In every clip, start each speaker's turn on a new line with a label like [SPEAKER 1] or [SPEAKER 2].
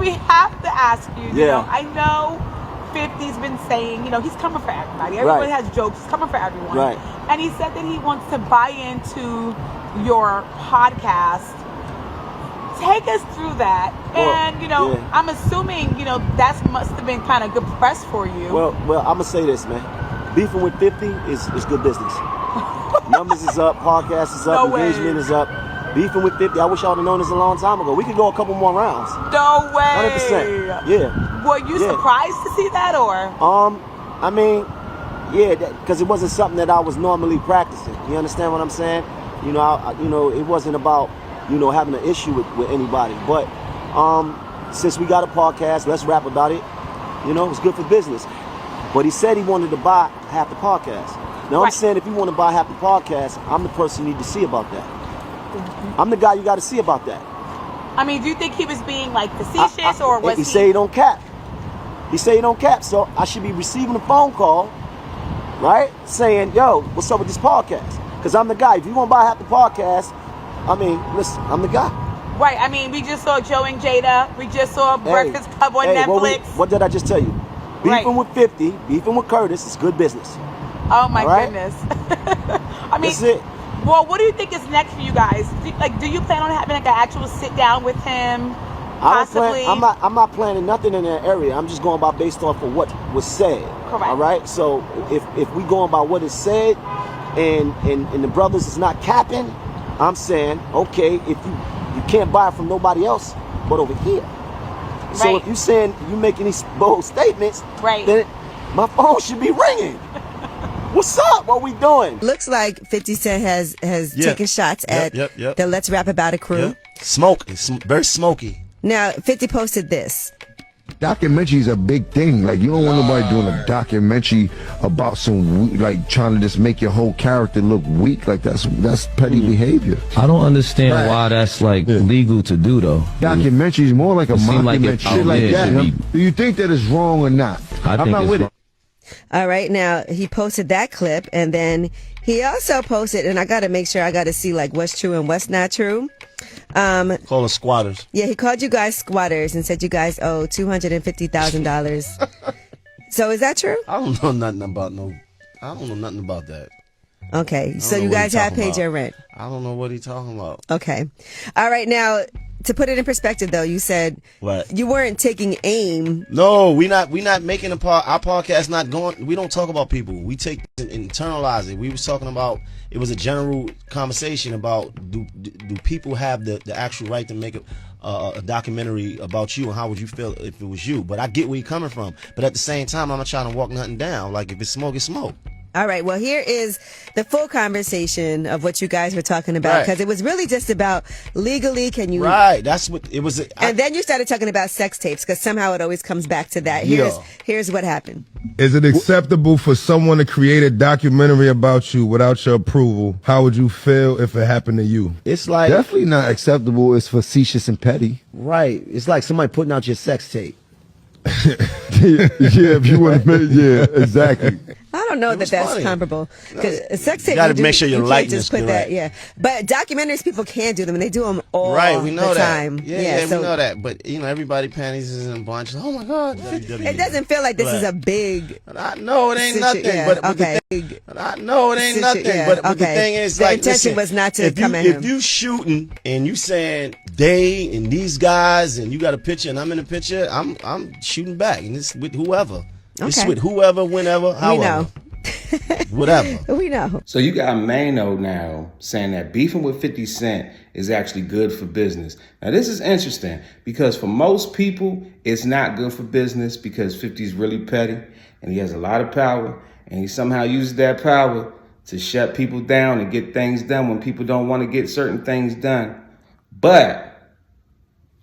[SPEAKER 1] we have to ask you, you know, I know 50's been saying, you know, he's coming for everybody. Everyone has jokes. He's coming for everyone.
[SPEAKER 2] Right.
[SPEAKER 1] And he said that he wants to buy into your podcast. Take us through that. And, you know, I'm assuming, you know, that must have been kind of good press for you.
[SPEAKER 2] Well, I'm going to say this, man. Beefing with 50 is good business. Numbers is up, podcast is up, engagement is up. Beefing with 50, I wish I would have known this a long time ago. We could go a couple more rounds.
[SPEAKER 1] No way.
[SPEAKER 2] 100%. Yeah.
[SPEAKER 1] Were you surprised to see that, or?
[SPEAKER 2] I mean, yeah, because it wasn't something that I was normally practicing. You understand what I'm saying? You know, it wasn't about, you know, having an issue with anybody. But since we got a podcast, let's rap about it. You know, it's good for business. But he said he wanted to buy half the podcast. Now, I'm saying if you want to buy half the podcast, I'm the person you need to see about that. I'm the guy you got to see about that.
[SPEAKER 1] I mean, do you think he was being like facetious or was
[SPEAKER 2] he say he don't cap? He say he don't cap, so I should be receiving a phone call, right, saying, yo, what's up with this podcast? Because I'm the guy. If you want to buy half the podcast, I mean, listen, I'm the guy.
[SPEAKER 1] Right. I mean, we just saw Joe and Jada. We just saw Breakfast Club on Netflix.
[SPEAKER 2] What did I just tell you? Beefing with 50, beefing with Curtis is good business.
[SPEAKER 1] Oh, my goodness. I mean,
[SPEAKER 2] that's it.
[SPEAKER 1] Well, what do you think is next for you guys? Do you plan on having like an actual sit down with him? Possibly.
[SPEAKER 2] I'm not planning nothing in that area. I'm just going by based off of what was said.
[SPEAKER 1] Correct.
[SPEAKER 2] All right. So if we going by what is said, and the brothers is not capping, I'm saying okay. If you can't buy it from nobody else but over here. Right. So if you saying you making these bold statements, then my phone should be ringing. What's up? What we doing?
[SPEAKER 3] Looks like 50 Cent has taken shots at the Let's Rap About It crew.
[SPEAKER 4] Yep. Smoke. It's very smoky.
[SPEAKER 3] Now, 50 posted this.
[SPEAKER 5] Documentary is a big thing. Like, you don't want nobody doing a documentary about some, like, trying to just make your whole character look weak. Like, that's petty behavior.
[SPEAKER 6] I don't understand why that's, like, legal to do, though.
[SPEAKER 5] Documentary is more like a mockumentary. Shit like that. Do you think that is wrong or not?
[SPEAKER 6] I'm not with it.
[SPEAKER 3] All right, now he posted that clip, and then he also posted, and I got to make sure I got to see like what's true and what's not true.
[SPEAKER 4] Call us squatters.
[SPEAKER 3] Yeah, he called you guys squatters and said you guys owe $250,000. So is that true?
[SPEAKER 4] I don't know nothing about that.
[SPEAKER 3] Okay, so you guys have paid your rent.
[SPEAKER 4] I don't know what he's talking about.
[SPEAKER 3] Okay, all right, now. To put it in perspective, though, you said you weren't taking aim.
[SPEAKER 4] No, we not making our podcast. Not going. We don't talk about people. We take and internalize it. We was talking about. It was a general conversation about do people have the actual right to make a documentary about you, and how would you feel if it was you? But I get where you're coming from. But at the same time, I'm not trying to walk nothing down. Like if it's smoke, it's smoke.
[SPEAKER 3] All right. Well, here is the full conversation of what you guys were talking about, because it was really just about legally. Can you?
[SPEAKER 4] Right. That's what it was.
[SPEAKER 3] And then you started talking about sex tapes, because somehow it always comes back to that. Here's what happened.
[SPEAKER 5] Is it acceptable for someone to create a documentary about you without your approval? How would you feel if it happened to you?
[SPEAKER 2] It's like
[SPEAKER 5] definitely not acceptable. It's facetious and petty.
[SPEAKER 2] Right. It's like somebody putting out your sex tape.
[SPEAKER 5] Yeah, if you want to make, exactly.
[SPEAKER 3] I don't know that's comparable, because a sex tape,
[SPEAKER 4] you got to make sure your
[SPEAKER 3] just
[SPEAKER 4] likeness
[SPEAKER 3] put that. But documentaries, people can do them, and they do them all
[SPEAKER 4] we know
[SPEAKER 3] the
[SPEAKER 4] that.
[SPEAKER 3] time.
[SPEAKER 4] So, we know that. But you know, everybody panties is in a bunch. Oh my God!
[SPEAKER 3] It doesn't feel like this is a big.
[SPEAKER 4] No, it ain't nothing. No, it ain't nothing. But the thing is,
[SPEAKER 3] the
[SPEAKER 4] like,
[SPEAKER 3] intention was not to come at him.
[SPEAKER 4] If you shooting and you saying they and these guys, and you got a picture, and I'm in the picture, I'm shooting back, and it's with whoever. It's with whoever, whenever, however.
[SPEAKER 3] We know.
[SPEAKER 4] Whatever.
[SPEAKER 3] We know.
[SPEAKER 7] So you got Maino now saying that beefing with 50 Cent is actually good for business. Now this is interesting, because for most people, it's not good for business, because 50 is really petty and he has a lot of power, and he somehow uses that power to shut people down and get things done when people don't want to get certain things done. But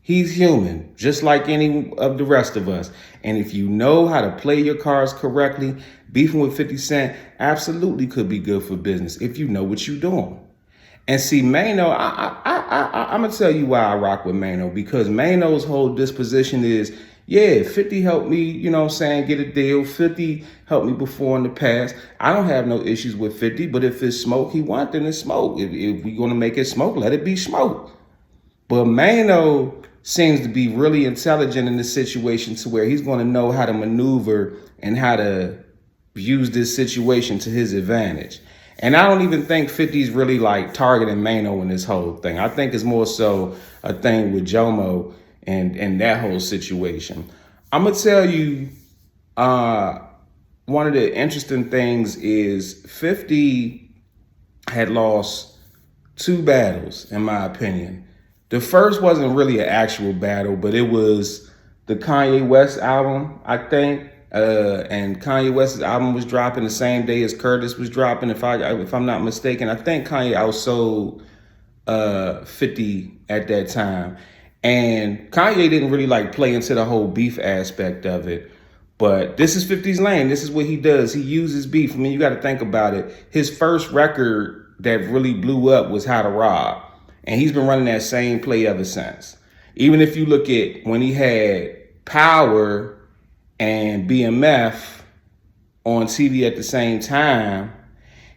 [SPEAKER 7] he's human, just like any of the rest of us. And if you know how to play your cards correctly, beefing with 50 Cent absolutely could be good for business if you know what you're doing. And see, Maino, I'm going to tell you why I rock with Maino, because Maino's whole disposition is, 50 helped me, you know what I'm saying, get a deal. 50 helped me before in the past. I don't have no issues with 50, but if it's smoke he wants, then it's smoke. If we're going to make it smoke, let it be smoke. But Maino seems to be really intelligent in this situation to where he's going to know how to maneuver and how to use this situation to his advantage. And I don't even think 50's really like targeting Maino in this whole thing. I think it's more so a thing with Jomo and that whole situation. I'm going to tell you, one of the interesting things is 50 had lost 2 battles, in my opinion. The first wasn't really an actual battle, but it was the Kanye West album, I think. And Kanye West's album was dropping the same day as Curtis was dropping. If I'm not mistaken, I think Kanye outsold 50 at that time. And Kanye didn't really like play into the whole beef aspect of it. But this is 50's lane. This is what he does. He uses beef. I mean, you got to think about it. His first record that really blew up was How to Rob. And he's been running that same play ever since. Even if you look at when he had Power and BMF on TV at the same time,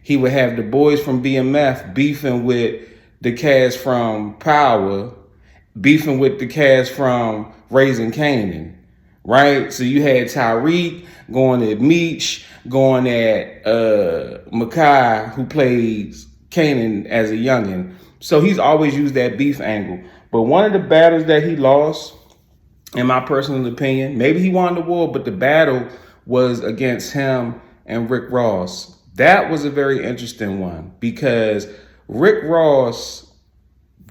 [SPEAKER 7] he would have the boys from BMF beefing with the cast from Power, beefing with the cast from Raising Kanan, right? So you had Tyreek going at Meech, going at Makai, who plays Kanan as a youngin'. So he's always used that beef angle. But one of the battles that he lost, in my personal opinion, maybe he won the war, but the battle was against him and Rick Ross. That was a very interesting one because Rick Ross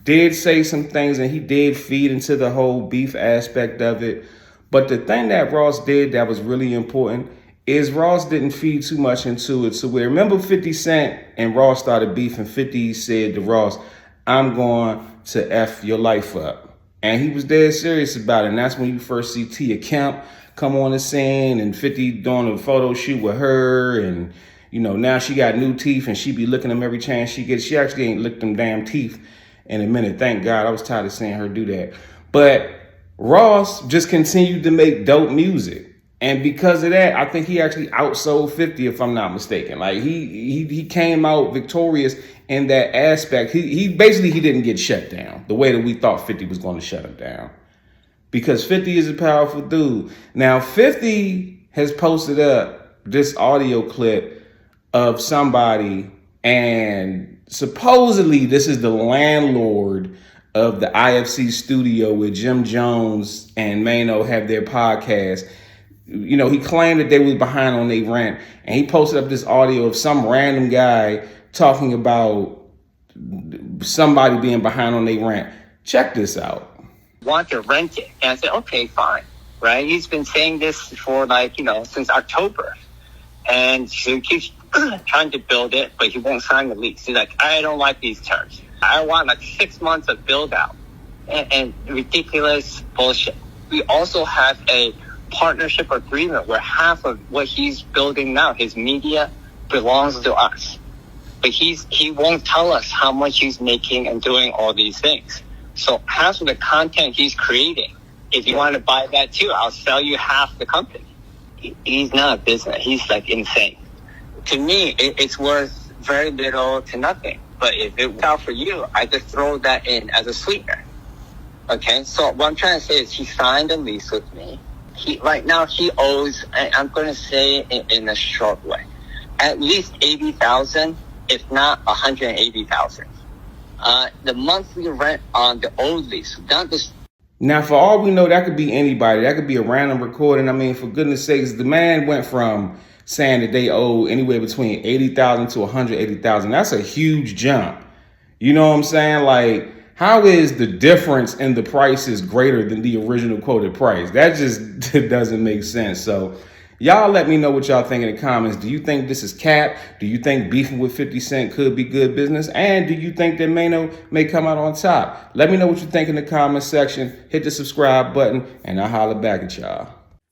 [SPEAKER 7] did say some things and he did feed into the whole beef aspect of it. But the thing that Ross did that was really important is Ross didn't feed too much into it. So we remember 50 Cent and Ross started beefing. 50 said to Ross, "I'm going to F your life up." And he was dead serious about it. And that's when you first see Tia Kemp come on the scene and 50 doing a photo shoot with her. And, you know, now she got new teeth and she be licking them every chance she gets. She actually ain't licked them damn teeth in a minute. Thank God. I was tired of seeing her do that. But Ross just continued to make dope music. And because of that, I think he actually outsold 50, if I'm not mistaken. Like he came out victorious in that aspect. He basically didn't get shut down the way that we thought 50 was going to shut him down. Because 50 is a powerful dude. Now 50 has posted up this audio clip of somebody, and supposedly this is the landlord of the IFC studio where Jim Jones and Maino have their podcast. You know, he claimed that they was behind on their rent, and he posted up this audio of some random guy talking about somebody being behind on their rent. Check this out.
[SPEAKER 8] Want to rent it. And I said, okay, fine. Right? He's been saying this for since October. And he keeps trying to build it, but he won't sign the lease. He's like, I don't like these terms. I want 6 months of build out and ridiculous bullshit. We also have a partnership agreement where half of what he's building now, his media, belongs to us. But he won't tell us how much he's making and doing all these things. So half of the content he's creating, if you want to buy that too, I'll sell you half the company. He's not a business. He's insane. To me, it's worth very little to nothing. But if it works out for you, I just throw that in as a sweetener. Okay, so what I'm trying to say is he signed a lease with me. Right now he owes, I'm going to say in a short way, at least $80,000, if not $180,000. The monthly rent on the old lease, not this.
[SPEAKER 7] Now, for all we know, that could be anybody. That could be a random recording. I mean, for goodness sakes, the man went from saying that they owe anywhere between $80,000 to $180,000. That's a huge jump. You know what I'm saying? Like, how is the difference in the prices greater than the original quoted price? That just doesn't make sense. So y'all let me know what y'all think in the comments. Do you think this is cap? Do you think beefing with 50 Cent could be good business? And do you think that Maino may come out on top? Let me know what you think in the comment section. Hit the subscribe button and I'll holler back at y'all.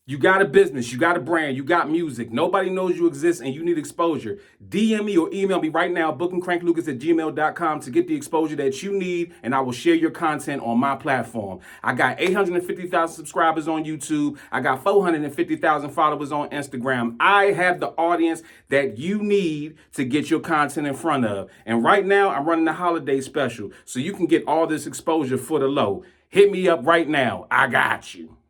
[SPEAKER 7] You got a business, you got a brand, you got music. Nobody knows you exist and you need exposure. DM me or email me right now, bookingcranklucas@gmail.com to get the exposure that you need, and I will share your content on my platform. I got 850,000 subscribers on YouTube. I got 450,000 followers on Instagram. I have the audience that you need to get your content in front of. And right now, I'm running the holiday special, so you can get all this exposure for the low.
[SPEAKER 9] Hit me up right now. I got you.